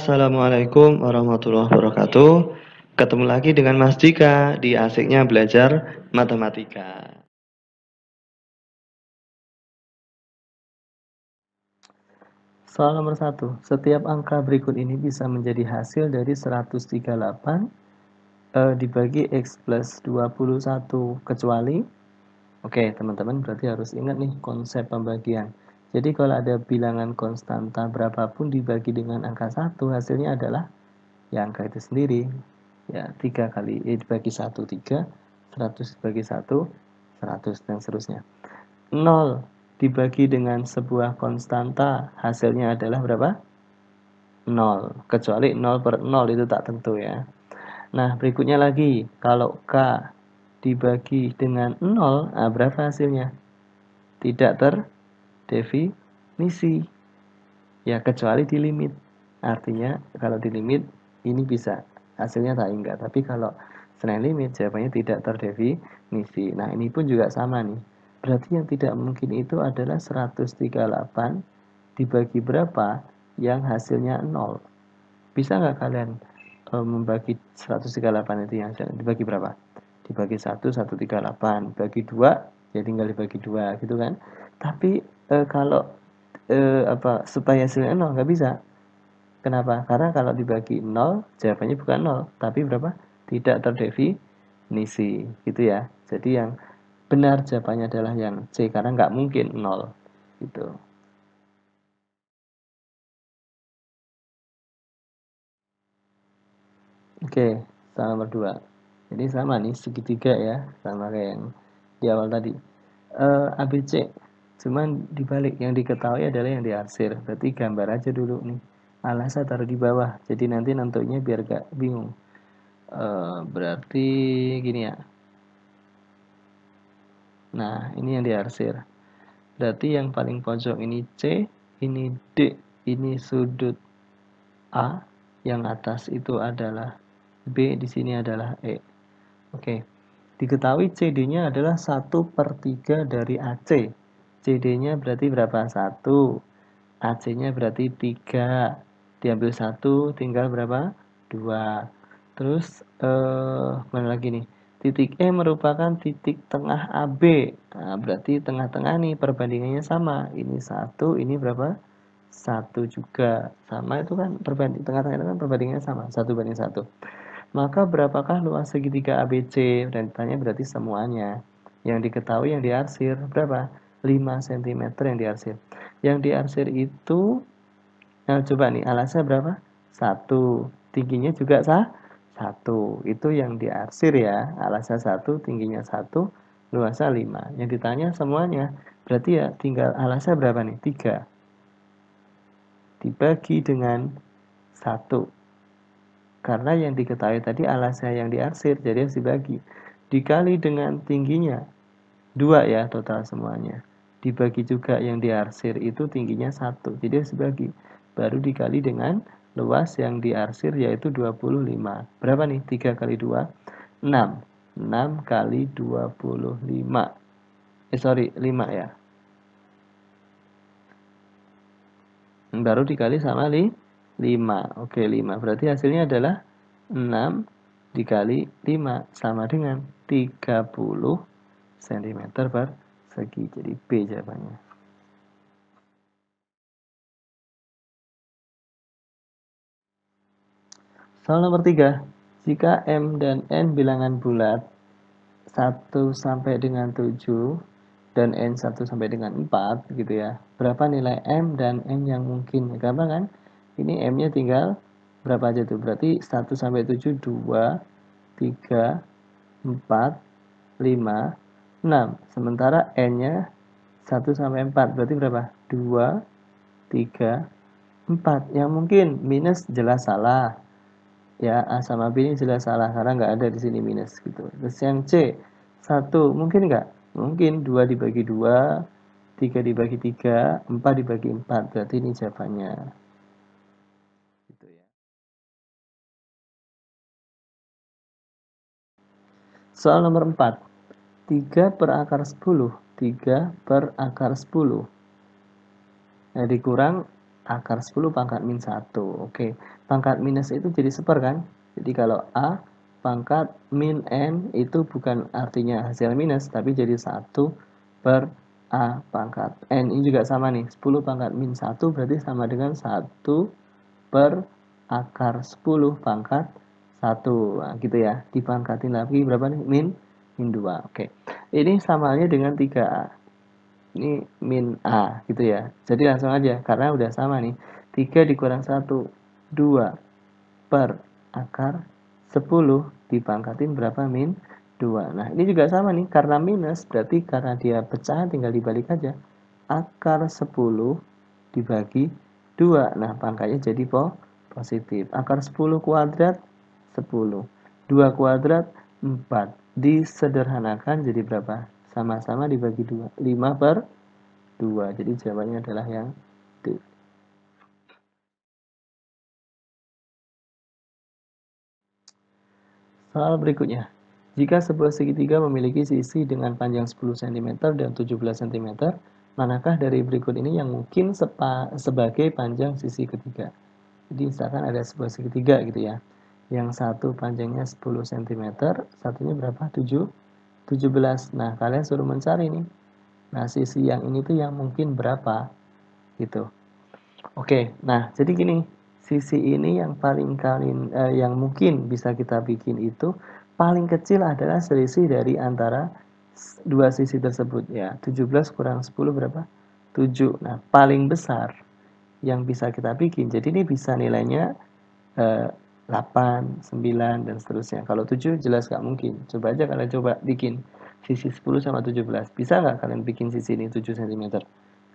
Assalamualaikum warahmatullahi wabarakatuh. Ketemu lagi dengan Mas Dika di Asiknya Belajar Matematika. Soal nomor 1. Setiap angka berikut ini bisa menjadi hasil dari 138 dibagi X plus 21 kecuali. Oke, teman-teman berarti harus ingat nih konsep pembagian. Jadi kalau ada bilangan konstanta berapapun dibagi dengan angka 1, hasilnya adalah ya angka itu sendiri. Ya, 3 kali dibagi 1, 3, 100 dibagi 1, 100, dan seterusnya. 0 dibagi dengan sebuah konstanta, hasilnya adalah berapa? 0, kecuali 0 per 0 itu tak tentu ya. Nah, berikutnya lagi, kalau K dibagi dengan 0, berapa hasilnya? Tidak terdefinisi. Ya, kecuali di limit. Artinya, kalau di limit, ini bisa. Hasilnya tak enggak. Tapi kalau selain limit, jawabannya tidak terdefinisi. Nah, ini pun juga sama nih. Berarti yang tidak mungkin itu adalah 138 dibagi berapa yang hasilnya 0. Bisa nggak kalian membagi 138 itu yang dibagi berapa? Dibagi 1, 138. Bagi 2, ya tinggal dibagi 2 gitu kan. Tapi kalau supaya hasilnya 0 nggak bisa. Kenapa? Karena kalau dibagi 0, jawabannya bukan 0, tapi berapa? Tidak terdefinisi, gitu ya. Jadi yang benar jawabannya adalah yang C, karena nggak mungkin 0, gitu. Oke, soal nomor 2. Jadi sama nih, segitiga ya, sama kayak yang di awal tadi. ABC, cuman dibalik, yang diketahui adalah yang diarsir. Berarti gambar aja dulu nih. Alasnya taruh di bawah, jadi nanti nentunya biar gak bingung. Berarti gini ya. Nah, ini yang diarsir. Berarti yang paling pojok ini C, ini D, ini sudut A, yang atas itu adalah B, di sini adalah E. Oke, diketahui CD-nya adalah 1/3 dari AC. CD-nya berarti berapa? 1. AC-nya berarti 3. Diambil 1, tinggal berapa? 2. Terus, mana lagi nih? Titik E merupakan titik tengah AB. Nah, berarti tengah-tengah nih perbandingannya sama. Ini 1, ini berapa? 1 juga. Sama itu kan perbanding tengah-tengah itu kan perbandingannya sama, 1/1. Maka berapakah luas segitiga ABC? Dan ditanya berarti semuanya. Yang diketahui yang diarsir berapa? 5 cm yang diarsir. Yang diarsir itu, nah coba nih alasnya berapa? 1. Tingginya juga 1. Itu yang diarsir ya. Alasnya 1, tingginya 1, luasnya 5. Yang ditanya semuanya. Berarti ya tinggal alasnya berapa nih? 3. Dibagi dengan 1. Karena yang diketahui tadi alasnya yang diarsir, jadi harus dibagi. Dikali dengan tingginya, 2 ya total semuanya. Dibagi juga yang diarsir itu tingginya 1, jadi harus dibagi. Baru dikali dengan luas yang diarsir yaitu 25. Berapa nih? 3 kali 2, 6. 6 kali 25. 5 ya. Baru dikali sama 5. Oke, 5. Berarti hasilnya adalah 6 dikali 5 sama dengan 30 cm persegi. Jadi B jawabannya. Soal nomor 3. Jika M dan N bilangan bulat 1 sampai dengan 7 dan N 1 sampai dengan 4 gitu ya. Berapa nilai M dan N yang mungkin? Gampang kan? Ini M-nya tinggal berapa aja tuh? Berarti 1 sampai 7 2, 3, 4, 5, 6. Sementara N-nya 1 sampai 4. Berarti berapa? 2, 3, 4. Yang mungkin minus jelas salah. Ya, A sama B ini jelas salah karena nggak ada di sini minus gitu. Terus yang C, 1 mungkin nggak? Mungkin 2 dibagi 2, 3 dibagi 3, 4 dibagi 4. Berarti ini jawabannya. Gitu ya. Soal nomor 4. 3 per akar 10. 3 per akar 10. Nah, dikurang akar 10 pangkat min 1. Oke, pangkat minus itu jadi seper kan? Jadi kalau A pangkat min N itu bukan artinya hasil minus, tapi jadi 1 per A pangkat N. Ini juga sama nih, 10 pangkat min 1 berarti sama dengan 1 per akar 10 pangkat 1. Nah, gitu ya. Dipangkatin lagi berapa nih? Min 2. Oke. Ini samanya dengan 3A. Ini min A gitu ya. Jadi langsung aja karena udah sama nih. 3 dikurang 1 2 per akar 10 dipangkatin berapa min 2. Nah, ini juga sama nih karena minus berarti karena dia pecahan tinggal dibalik aja. Akar 10 dibagi 2. Nah, pangkatnya jadi positif. Akar 10 kuadrat 10. 2 kuadrat 4. Disederhanakan jadi berapa? Sama-sama dibagi 2. 5 per 2. Jadi jawabannya adalah yang D. Soal berikutnya. Jika sebuah segitiga memiliki sisi dengan panjang 10 cm dan 17 cm, manakah dari berikut ini yang mungkin sebagai panjang sisi ketiga? Jadi misalkan ada sebuah segitiga gitu ya. Yang satu panjangnya 10 cm, satunya berapa? 17. Nah, kalian suruh mencari nih. Nah, sisi yang ini tuh yang mungkin berapa? Gitu. Oke, nah jadi gini, sisi ini yang yang mungkin bisa kita bikin itu paling kecil adalah selisih dari antara dua sisi tersebut ya. 17 kurang 10 berapa? 7. Nah, paling besar yang bisa kita bikin. Jadi ini bisa nilainya 8, 9 dan seterusnya. Kalau 7 jelas nggak mungkin. Coba aja kalian coba bikin sisi 10 sama 17. Bisa nggak kalian bikin sisi ini 7 cm?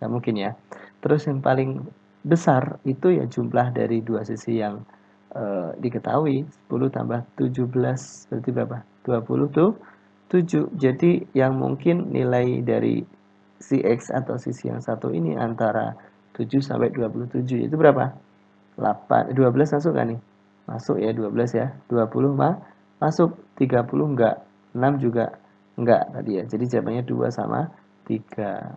Nggak mungkin ya. Terus yang paling besar itu ya jumlah dari dua sisi yang diketahui. 10 tambah 17 berarti berapa? 20 tuh 7. Jadi yang mungkin nilai dari si X atau sisi yang satu ini antara 7 sampai 27 itu berapa? 8, 12 masuk kan nih? Masuk ya 12 ya. 20 masuk, 30 enggak, 6 juga enggak tadi ya. Jadi jawabannya 2 sama 3.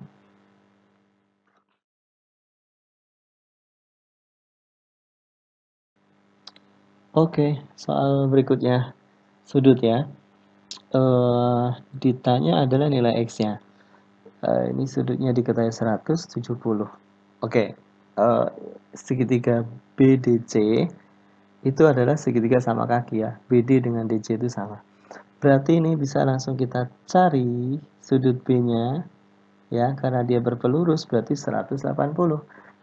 Oke, soal berikutnya. Sudut ya. Ditanya adalah nilai X-nya. Ini sudutnya diketahui 170. Oke, segitiga BDC itu adalah segitiga sama kaki ya. BD dengan DC itu sama. Berarti ini bisa langsung kita cari sudut B-nya ya, karena dia berpelurus berarti 180.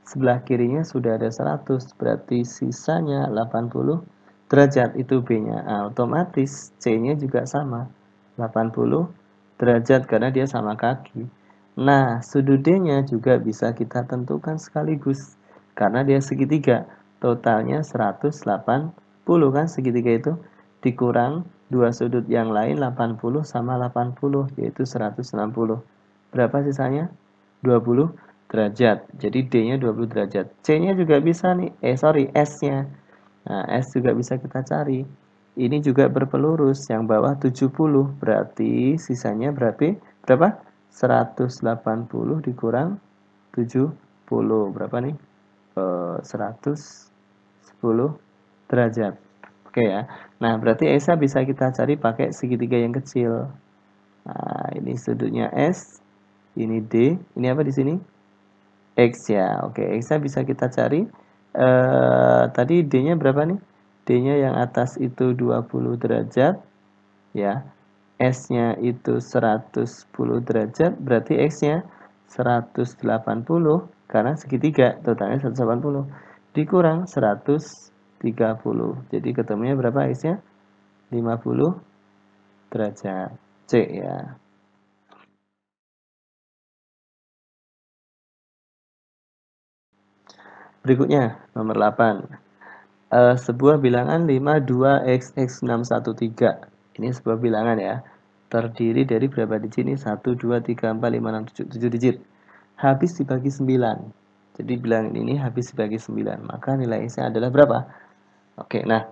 Sebelah kirinya sudah ada 100, berarti sisanya 80 derajat itu B-nya. Nah, otomatis C-nya juga sama, 80 derajat karena dia sama kaki. Nah, sudut D-nya juga bisa kita tentukan sekaligus karena dia segitiga. Totalnya 180 kan segitiga itu dikurang dua sudut yang lain 80 sama 80 yaitu 160. Berapa sisanya? 20 derajat. Jadi D-nya 20 derajat. C-nya juga bisa nih. S-nya. Nah, S juga bisa kita cari. Ini juga berpelurus. Yang bawah 70. Berarti sisanya berapa? 180 dikurang 70. Berapa nih? 110 derajat. Oke ya. Nah, berarti S-nya bisa kita cari pakai segitiga yang kecil. Nah, ini sudutnya S, ini D, ini apa di sini? X ya. Oke, X-nya bisa kita cari. Tadi D-nya berapa nih? D-nya yang atas itu 20 derajat ya. S-nya itu 110 derajat, berarti X-nya 180 karena segitiga, totalnya 180 dikurang 130. Jadi ketemunya berapa X-nya? 50 derajat. C ya. Berikutnya, nomor 8. Sebuah bilangan 5, 2, X, X, 6, 1, 3. Ini sebuah bilangan ya. Terdiri dari berapa digit ini? 1, 2, 3, 4, 5, 6, 7, 7 digit. Habis dibagi 9. Jadi bilangan ini habis dibagi 9. Maka nilai X-nya adalah berapa? Oke, nah.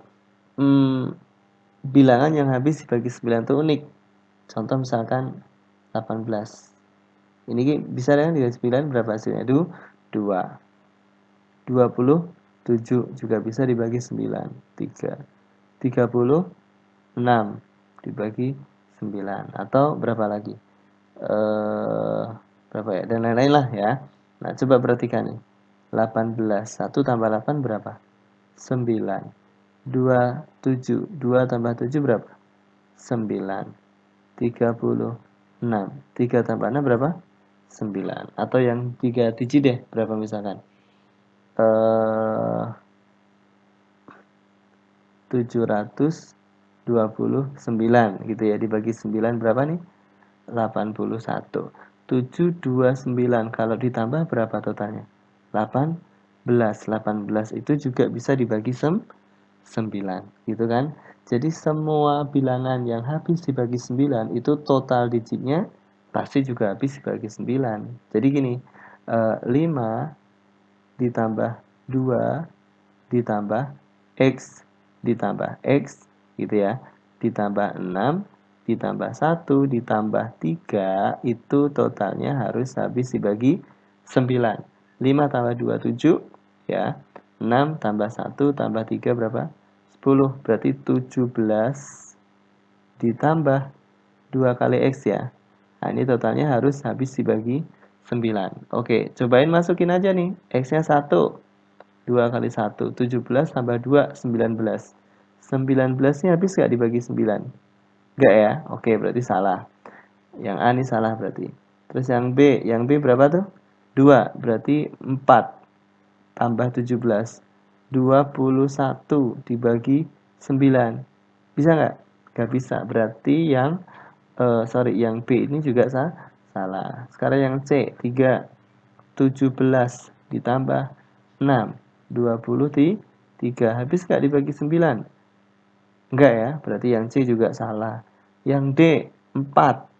Bilangan yang habis dibagi 9 itu unik. Contoh misalkan 18. Ini bisa dengan dibagi 9 berapa hasilnya? 2. 27 juga bisa dibagi 9. 36 dibagi 9. Atau berapa lagi? Berapa ya? Dan lain-lain lah ya. Nah, coba perhatikan nih. 18. 1 tambah 8 berapa? 9. 2, 7. 2 tambah 7 berapa? 9. 36. 3 tambah 6 berapa? 9. Atau yang 3 digit deh, berapa misalkan? 729 gitu ya, dibagi 9 berapa nih? 81. 729 kalau ditambah berapa totalnya? 18. 18 itu juga bisa dibagi 9 gitu kan. Jadi semua bilangan yang habis dibagi 9 itu total digitnya pasti juga habis dibagi 9. Jadi gini, 5 ditambah 2 ditambah X ditambah X gitu ya, ditambah 6 ditambah 1 ditambah 3 itu totalnya harus habis dibagi 9. 5 tambah 2 7 ya. 6 tambah 1 tambah 3 berapa? 10. Berarti 17 ditambah 2 kali X ya. Nah, ini totalnya harus habis dibagi 9. Oke, cobain masukin aja nih. X-nya 1. 2 kali 1, 17 tambah 2, 19. 19-nya habis nggak dibagi 9? Nggak ya? Oke, berarti salah. Yang A ini salah berarti. Terus yang B berapa tuh? 2, berarti 4 tambah 17. 21 dibagi 9. Bisa nggak? Nggak bisa. Berarti yang yang B ini juga salah. Sekarang yang C, 3. 17 ditambah 6. 23. Habis nggak dibagi 9? Enggak ya, berarti yang C juga salah. Yang D, 4.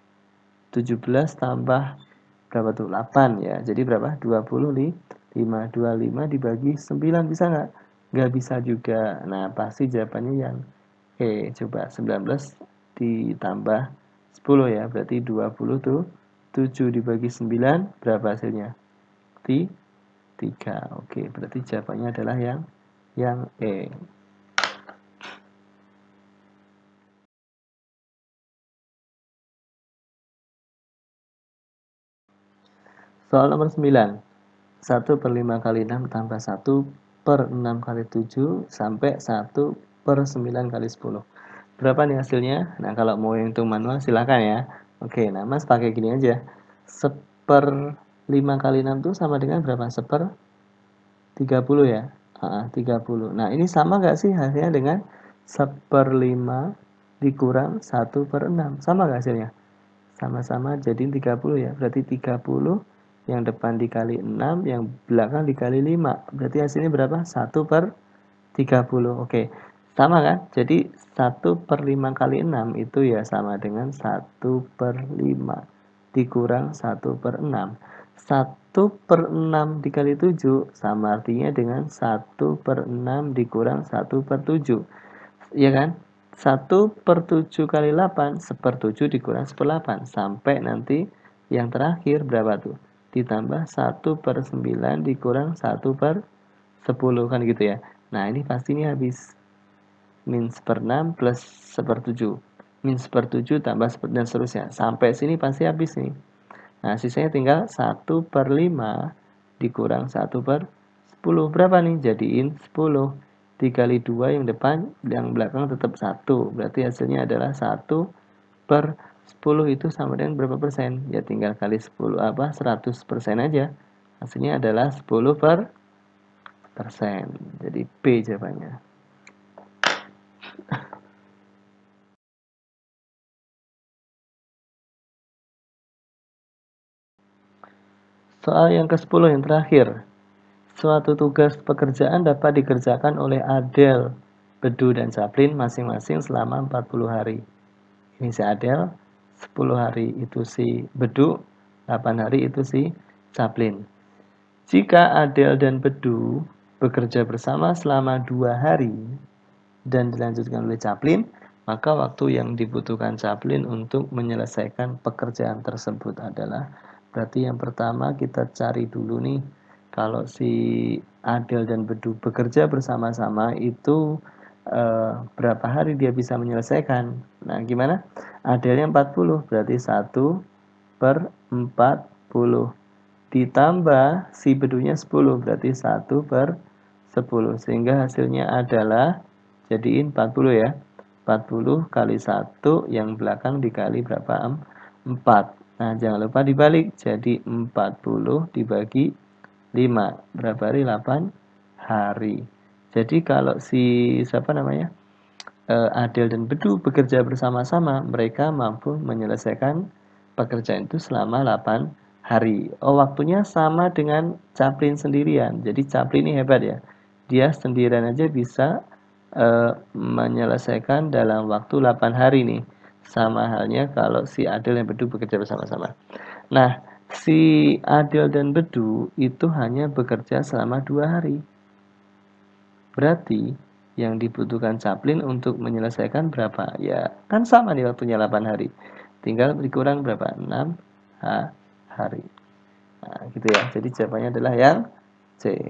17 tambah berapa tuh? 8 ya. Jadi berapa? 25. 25 dibagi 9 bisa nggak? Nggak bisa juga. Nah, pasti jawabannya yang E. Coba 19 ditambah 10 ya. Berarti 20 tuh. 7 dibagi 9 berapa hasilnya? 3. Oke, berarti jawabannya adalah yang E. Soal nomor 9. 1 per 5 kali 6 tambah 1 per 6 kali 7 sampai 1 per 9 kali 10. Berapa nih hasilnya? Nah, kalau mau hitung manual silakan ya. Oke, nah Mas pakai gini aja. 1/5 kali 6 itu sama dengan berapa? 1/30 ya? 30. Nah, ini sama nggak sih hasilnya dengan 1/5 dikurang 1/6? Sama nggak hasilnya? Sama-sama jadi 30 ya. Berarti 30 yang depan dikali 6, yang belakang dikali 5. Berarti hasilnya berapa? 1/30. Oke. Sama kan? Jadi 1/5 kali 6 itu ya sama dengan 1/5 dikurang 1/6. 1/6 dikali 7 sama artinya dengan 1/6 dikurang 1/7. Iya kan? 1/7 kali 8, 1/7 dikurang 1/8. Sampai nanti yang terakhir berapa tuh? Ditambah 1/9 dikurang 1/10 kan gitu ya. Nah, ini pasti ini habis. Min 1/6 plus 1/7. Min 1/7 tambah 1 dan seterusnya. Sampai sini pasti habis nih. Nah, sisanya tinggal 1/5 dikurang 1/10. Berapa nih? Jadiin 10. Dikali 2 yang depan, yang belakang tetap 1. Berarti hasilnya adalah 1/10 itu sama dengan berapa persen? Ya tinggal kali 10 100% aja. Hasilnya adalah 10%. Jadi B jawabannya. Soal yang ke-10 yang terakhir. Suatu tugas pekerjaan dapat dikerjakan oleh Adele, Bedu, dan Chaplin masing-masing selama 40 hari. Ini si Adele, 10 hari itu si Bedu, 8 hari itu si Chaplin. Jika Adele dan Bedu bekerja bersama selama 2 hari dan dilanjutkan oleh Chaplin, maka waktu yang dibutuhkan Chaplin untuk menyelesaikan pekerjaan tersebut adalah, berarti yang pertama kita cari dulu nih, Kalau si Adel dan Bedu bekerja bersama-sama itu berapa hari dia bisa menyelesaikan? Nah, gimana? Adelnya 40, berarti 1/40. Ditambah si Bedunya 10, berarti 1/10. Sehingga hasilnya adalah, jadiin 40 ya. 40 kali 1, yang belakang dikali berapa? 4. Nah, jangan lupa dibalik. Jadi 40 dibagi 5. Berapa hari? 8 hari. Jadi kalau si siapa namanya? Adel dan Bedu bekerja bersama-sama, mereka mampu menyelesaikan pekerjaan itu selama 8 hari. Oh, waktunya sama dengan Chaplin sendirian. Jadi Chaplin ini hebat ya. Dia sendirian aja bisa menyelesaikan dalam waktu 8 hari nih. Sama halnya kalau si Adel dan Bedu bekerja bersama-sama. Nah, si Adel dan Bedu itu hanya bekerja selama 2 hari. Berarti yang dibutuhkan Chaplin untuk menyelesaikan berapa? Ya, kan sama nih waktunya 8 hari. Tinggal dikurang berapa? 6 hari. Nah, gitu ya. Jadi jawabannya adalah yang C.